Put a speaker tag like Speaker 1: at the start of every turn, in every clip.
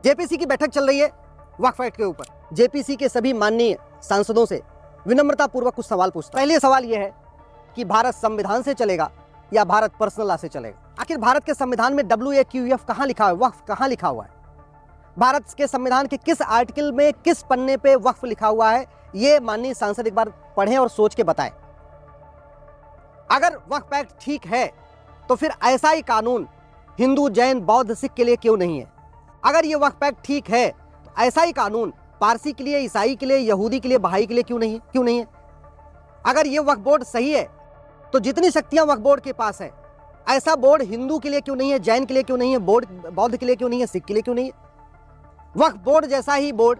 Speaker 1: JPC की बैठक चल रही है वक्फ एक्ट के ऊपर। जेपीसी के सभी माननीय सांसदों से विनम्रता पूर्वक कुछ सवाल पूछता हूं। पहले सवाल यह है कि भारत संविधान से चलेगा या भारत पर्सनल लॉ से चलेगा? आखिर भारत के संविधान में WAQF कहां लिखा है, वक्फ कहां लिखा हुआ है? भारत के संविधान के किस आर्टिकल में किस पन्ने पे वक्फ लिखा हुआ है? ये माननीय सांसद एक बार पढ़ें और सोच के बताएं। अगर वक्फ एक्ट ठीक है तो फिर ऐसा ही कानून हिंदू, जैन, बौद्ध, सिख के लिए क्यों नहीं है? अगर ये वक्फ एक्ट ठीक है तो ऐसा ही कानून पारसी के लिए, ईसाई के लिए, यहूदी के लिए, बहाई के लिए क्यों नहीं है? अगर ये वक्फ बोर्ड सही है तो जितनी शक्तियां वक्फ बोर्ड के पास है, ऐसा बोर्ड हिंदू के लिए क्यों नहीं है, जैन के लिए क्यों नहीं है, बौद्ध के लिए क्यों नहीं है, सिख के लिए क्यों नहीं है? वक्फ बोर्ड जैसा ही बोर्ड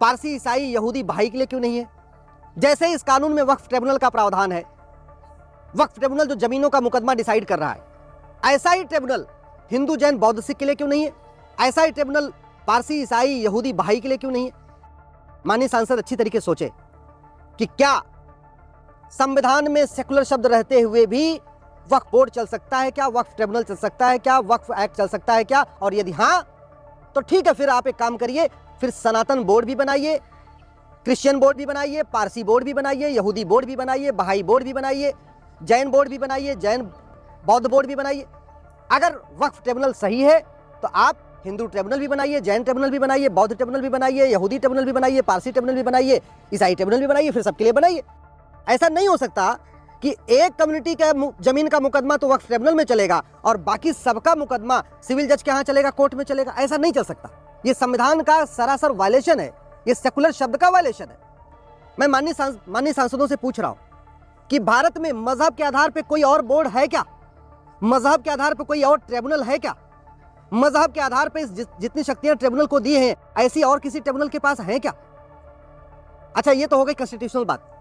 Speaker 1: पारसी, ईसाई, यहूदी, बहाई के लिए क्यों नहीं है? जैसे इस कानून में वक्फ ट्रिब्यूनल का प्रावधान है, वक्फ ट्रिब्यूनल जो जमीनों का मुकदमा डिसाइड कर रहा है, ऐसा ही ट्रिब्यूनल हिंदू, जैन, बौद्ध, सिख के लिए क्यों नहीं है? ऐसा ही ट्रिब्यूनल पारसी, ईसाई, यहूदी, बहाई के लिए क्यों नहीं है? माननीय सांसद अच्छी तरीके से सोचे कि क्या संविधान में सेकुलर शब्द रहते हुए भी वक्फ बोर्ड चल सकता है क्या, वक्फ ट्रिब्यूनल चल सकता है क्या, वक्फ एक्ट चल सकता है क्या? और यदि हाँ तो ठीक है, फिर आप एक काम करिए, फिर सनातन बोर्ड भी बनाइए, क्रिश्चियन बोर्ड भी बनाइए, पारसी बोर्ड भी बनाइए, यहूदी बोर्ड भी बनाइए, बहाई बोर्ड भी बनाइए, जैन बोर्ड भी बनाइए, जैन बौद्ध बोर्ड भी बनाइए। अगर वक्फ ट्रिब्यूनल सही है तो आप हिंदू ट्रिब्यूनल भी बनाइए, जैन ट्रिब्यूनल भी बनाइए, बौद्ध ट्रिब्यूनल भी बनाइए, यहूदी ट्रिब्यूनल भी बनाइए, पारसी ट्रिब्यूनल भी बनाइए, ईसाई ट्रिब्यूनल भी बनाइए, फिर सबके लिए बनाइए। ऐसा नहीं हो सकता कि एक कम्युनिटी का जमीन का मुकदमा तो वक्फ ट्रिब्यूनल में चलेगा और बाकी सबका मुकदमा सिविल जज के यहाँ चलेगा, कोर्ट में चलेगा। ऐसा नहीं चल सकता। ये संविधान का सरासर वायलेशन है, ये सेकुलर शब्द का वायलेशन है। मैं माननीय सांसदों से पूछ रहा हूं कि भारत में मजहब के आधार पर कोई और बोर्ड है क्या? मजहब के आधार पर कोई और ट्रिब्यूनल है क्या? मजहब के आधार पर जितनी शक्तियां ट्रिब्यूनल को दी हैं, ऐसी और किसी ट्रिब्यूनल के पास है क्या? अच्छा, ये तो हो गई कॉन्स्टिट्यूशनल बात।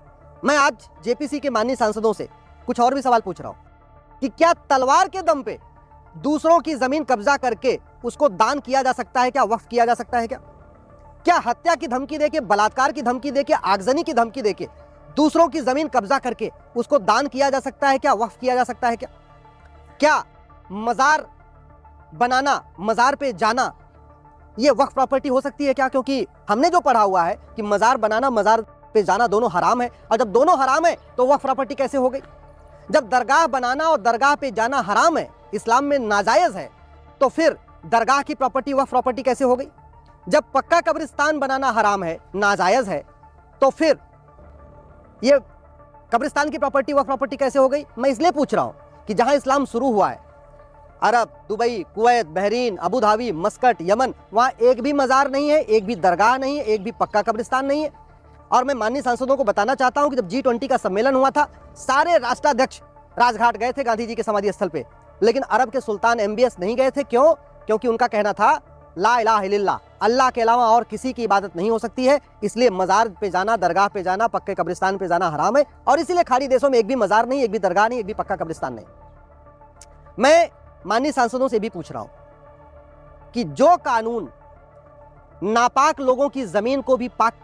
Speaker 1: मैं आज जेपीसी के माननीय सांसदों से कुछ और भी सवाल पूछ रहा हूं कि क्या तलवार के दम पे दूसरों की जमीन कब्जा करके उसको दान किया जा सकता है क्या, वक्फ किया जा सकता है क्या? क्या हत्या की धमकी देके, बलात्कार की धमकी देके, आगजनी की धमकी देके दूसरों की जमीन कब्जा करके उसको दान किया जा सकता है क्या, वक्फ किया जा सकता है क्या? क्या मजार बनाना, मजार पे जाना, ये वक्फ प्रॉपर्टी हो सकती है क्या? क्योंकि हमने जो पढ़ा हुआ है कि मजार बनाना, मजार पे जाना दोनों हराम है, और जब दोनों हराम है तो वक्फ प्रॉपर्टी कैसे हो गई? जब दरगाह बनाना और दरगाह पे जाना हराम है, इस्लाम में नाजायज है, तो फिर दरगाह की प्रॉपर्टी वक्फ प्रॉपर्टी कैसे हो गई? जब पक्का कब्रिस्तान बनाना हराम है, नाजायज है, तो फिर ये कब्रिस्तान की प्रॉपर्टी वक्फ प्रॉपर्टी कैसे हो गई? मैं इसलिए पूछ रहा हूं कि जहां इस्लाम शुरू हुआ है, Arab, Dubai, Kuwait, Bahrain, Abu Dhabi, Muscat, Yemen, वहां एक भी मजार नहीं है, एक भी दरगाह नहीं है, एक भी पक्का कब्रिस्तान नहीं है। और मैं माननीय सांसदों को बताना चाहता हूं कि जब G20 का सम्मेलन हुआ था, सारे राष्ट्राध्यक्ष राजघाट गए थे गांधी जी के समाधि स्थल पे, लेकिन अरब के सुल्तान MBS नहीं गए थे। क्यों? क्योंकि उनका कहना था ला इलाहा इल्लल्लाह, अल्लाह के अलावा और किसी की इबादत नहीं हो सकती है, इसलिए मजार पे जाना, दरगाह पे जाना, पक्के कब्रिस्तान पे जाना हराम है, और इसीलिए खाड़ी देशों में एक भी मजार नहीं, एक भी दरगाह नहीं, एक भी पक्का कब्रिस्तान नहीं। मैं माननीय सांसदों से भी पूछ रहा हूं कि जो कानून नापाक लोगों की जमीन को भी पाक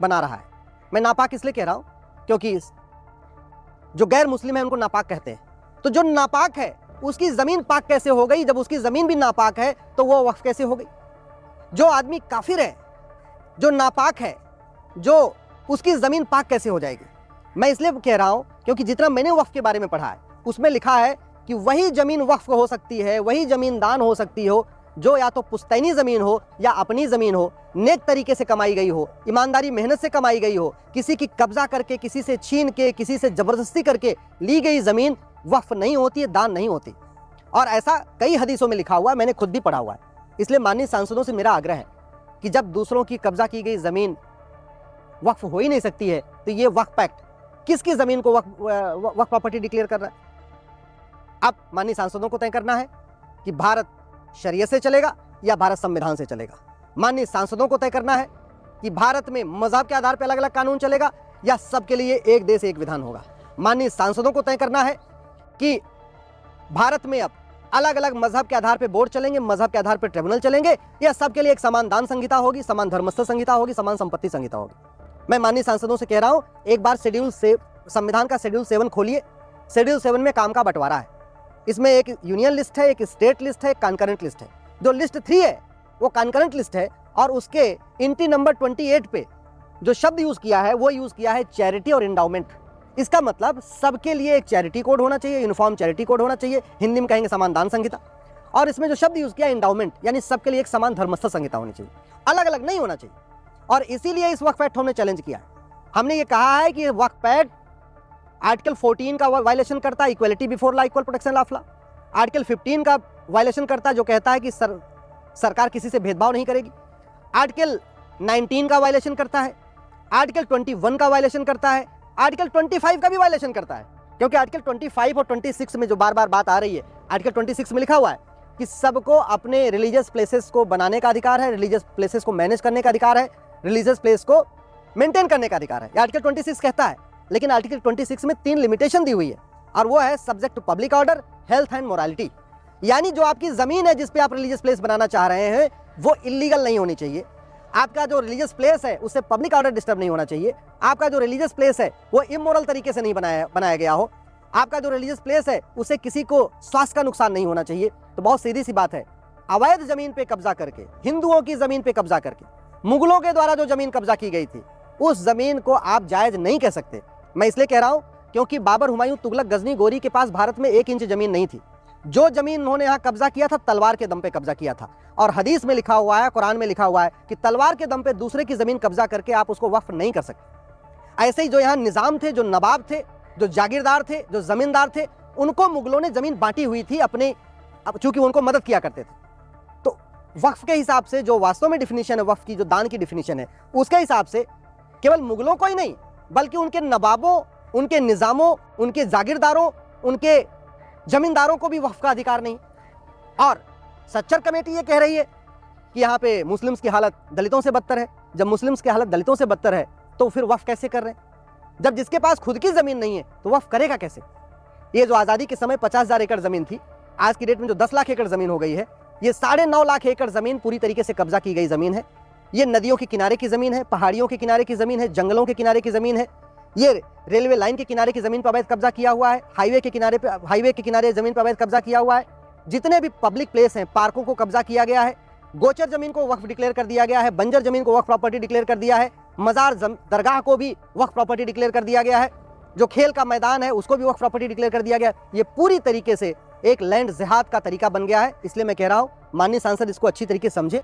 Speaker 1: बना रहा है, मैं नापाक इसलिए कह रहा हूं क्योंकि जो गैर मुस्लिम है उनको नापाक कहते हैं, तो जो नापाक है उसकी जमीन पाक कैसे हो गई? जब उसकी जमीन भी नापाक है तो वो वक्फ कैसे हो गई? जो आदमी काफिर है, जो नापाक है, जो उसकी जमीन पाक कैसे हो जाएगी? मैं इसलिए कह रहा हूं क्योंकि जितना मैंने वक्फ के बारे में पढ़ा है उसमें लिखा है कि वही जमीन वक्फ हो सकती है, वही जमीन दान हो सकती हो जो या तो पुश्तैनी जमीन हो या अपनी जमीन हो, नेक तरीके से कमाई गई हो, ईमानदारी मेहनत से कमाई गई हो, किसी की कब्जा करके, किसी से छीन के, किसी से जबरदस्ती करके ली गई जमीन वक्फ नहीं होती है, दान नहीं होती। और ऐसा कई हदीसों में लिखा हुआ है, मैंने खुद भी पढ़ा हुआ है। इसलिए माननीय सांसदों से मेरा आग्रह है कि जब दूसरों की कब्जा की गई जमीन वक्फ हो ही नहीं सकती है तो ये वक्फ एक्ट किसकी जमीन को वक्फ प्रॉपर्टी डिक्लेयर कर रहा है? अब माननीय सांसदों को तय करना है कि भारत शरीयत से चलेगा या भारत संविधान से चलेगा। माननीय सांसदों को तय करना है कि भारत में मजहब के आधार पर अलग अलग कानून चलेगा या सबके लिए एक देश एक विधान होगा। माननीय सांसदों को तय करना है कि भारत में अब अलग अलग मजहब के आधार पर बोर्ड चलेंगे, मजहब के आधार पर ट्रिब्यूनल चलेंगे, या सबके लिए एक समान दान संहिता होगी, समान धर्मस्थ संहिता होगी, समान संपत्ति संहिता होगी। मैं माननीय सांसदों से कह रहा हूं, एक बार संविधान का शेड्यूल 7 खोलिए। शेड्यूल 7 में काम का बंटवारा है। इसमें एक यूनियन लिस्ट है, एक स्टेट लिस्ट है, एक कॉन्करेंट लिस्ट है। जो लिस्ट 3 है वो कॉन्करेंट लिस्ट है, और उसके एंट्री नंबर 28 पे जो शब्द यूज किया है वो यूज किया है चैरिटी और एंडाउमेंट। इसका मतलब सबके लिए एक चैरिटी कोड होना चाहिए, यूनिफॉर्म चैरिटी कोड होना चाहिए, हिंदी में कहेंगे समान दान संहिता। और इसमें जो शब्द यूज किया एंडाउमेंट, यानी सबके लिए एक समान धर्मस्थ संहिता होनी चाहिए, अलग अलग नहीं होना चाहिए। और इसीलिए इस वक्फ एक्ट हमने चैलेंज किया है। हमने ये कहा है कि वक्फ एक्ट आर्टिकल 14 का वायलेशन करता है, equality before law, equal protection of law. Article 15 का वायलेशन करता है, जो कहता है कि सरकार किसी से भेदभाव नहीं करेगी। आर्टिकल 19 का वायलेशन करता है, आर्टिकल 21 का वायलेशन करता है, आर्टिकल 25 का भी वायलेशन करता है। क्योंकि आर्टिकल 25 और 26 में जो बार बार बात आ रही है, आर्टिकल 26 में लिखा हुआ है कि सबको अपने रिलीजियस प्लेसेस को बनाने का अधिकार है, रिलीजियस प्लेसेस को मैनेज करने का अधिकार है, रिलीजियस प्लेस को मेंटेन करने का अधिकार है, ये आर्टिकल 26 कहता है। लेकिन आर्टिकल 26 में 3 लिमिटेशन दी हुई है, और वो है subject to public order, health and morality. यानी जो आपकी जमीन है जिस पे आप रिलीजियस प्लेस बनाना चाह रहे हैं वो इलीगल नहीं होनी चाहिए। आपका जो रिलीजियस प्लेस है उससे पब्लिक ऑर्डर डिस्टर्ब नहीं होना चाहिए। आपका जो रिलीजियस प्लेस है वो इमोरल तरीके से नहीं बनाया गया हो। आपका जो रिलीजियस प्लेस है उससे किसी को स्वास्थ्य का नुकसान नहीं होना चाहिए। तो बहुत सीधी सी बात है, अवैध जमीन पे कब्जा करके, हिंदुओं की जमीन पे कब्जा करके, मुगलों के द्वारा जो जमीन कब्जा की गई थी उस जमीन को आप जायज नहीं कह सकते। मैं इसलिए कह रहा हूं क्योंकि बाबर, हुमायूं, तुगलक, गजनी, गोरी के पास भारत में 1 इंच जमीन नहीं थी। जो जमीन उन्होंने यहाँ कब्जा किया था तलवार के दम पे कब्जा किया था। और हदीस में लिखा हुआ है, कुरान में लिखा हुआ है कि तलवार के दम पे दूसरे की जमीन कब्जा करके आप उसको वक्फ नहीं कर सकते। ऐसे ही जो यहाँ निजाम थे, जो नवाब थे, जो जागीरदार थे, जो जमींदार थे, उनको मुगलों ने जमीन बांटी हुई थी अपने, चूंकि उनको मदद किया करते थे। तो वक्फ के हिसाब से जो वास्तव में डिफिनीशन है वक्फ की, जो दान की डिफिनीशन है, उसके हिसाब से केवल मुगलों को ही नहीं बल्कि उनके नवाबों, उनके निजामों, उनके जागीरदारों, उनके जमींदारों को भी वक्फ का अधिकार नहीं। और सच्चर कमेटी ये कह रही है कि यहाँ पे मुस्लिम्स की हालत दलितों से बदतर है। जब मुस्लिम्स की हालत दलितों से बदतर है तो फिर वक्फ कैसे कर रहे हैं? जब जिसके पास खुद की जमीन नहीं है तो वक्फ करेगा कैसे? ये जो आज़ादी के समय 50,000 एकड़ जमीन थी, आज की डेट में जो 10 लाख एकड़ जमीन हो गई है, ये 9.5 लाख एकड़ जमीन पूरी तरीके से कब्जा की गई जमीन है। ये नदियों के किनारे की जमीन है, पहाड़ियों के किनारे की जमीन है, जंगलों के किनारे की जमीन है। ये रेलवे लाइन के किनारे की जमीन पर अवैध कब्जा किया हुआ है, हाईवे के किनारे जमीन पर अवैध कब्जा किया हुआ है। जितने भी पब्लिक प्लेस हैं, पार्कों को कब्जा किया गया है। गोचर जमीन को वक्फ डिक्लेयर कर दिया गया है, बंजर जमीन को वक्फ प्रॉपर्टी डिक्लेयर कर दिया है, मजार दरगाह को भी वक्फ प्रॉपर्टी डिक्लेयर कर दिया गया है, जो खेल का मैदान है उसको भी वक्फ प्रॉपर्टी डिक्लेयर कर दिया गया है। ये पूरी तरीके से एक लैंड जिहाद का तरीका बन गया है। इसलिए मैं कह रहा हूं माननीय सांसद इसको अच्छी तरीके से समझे।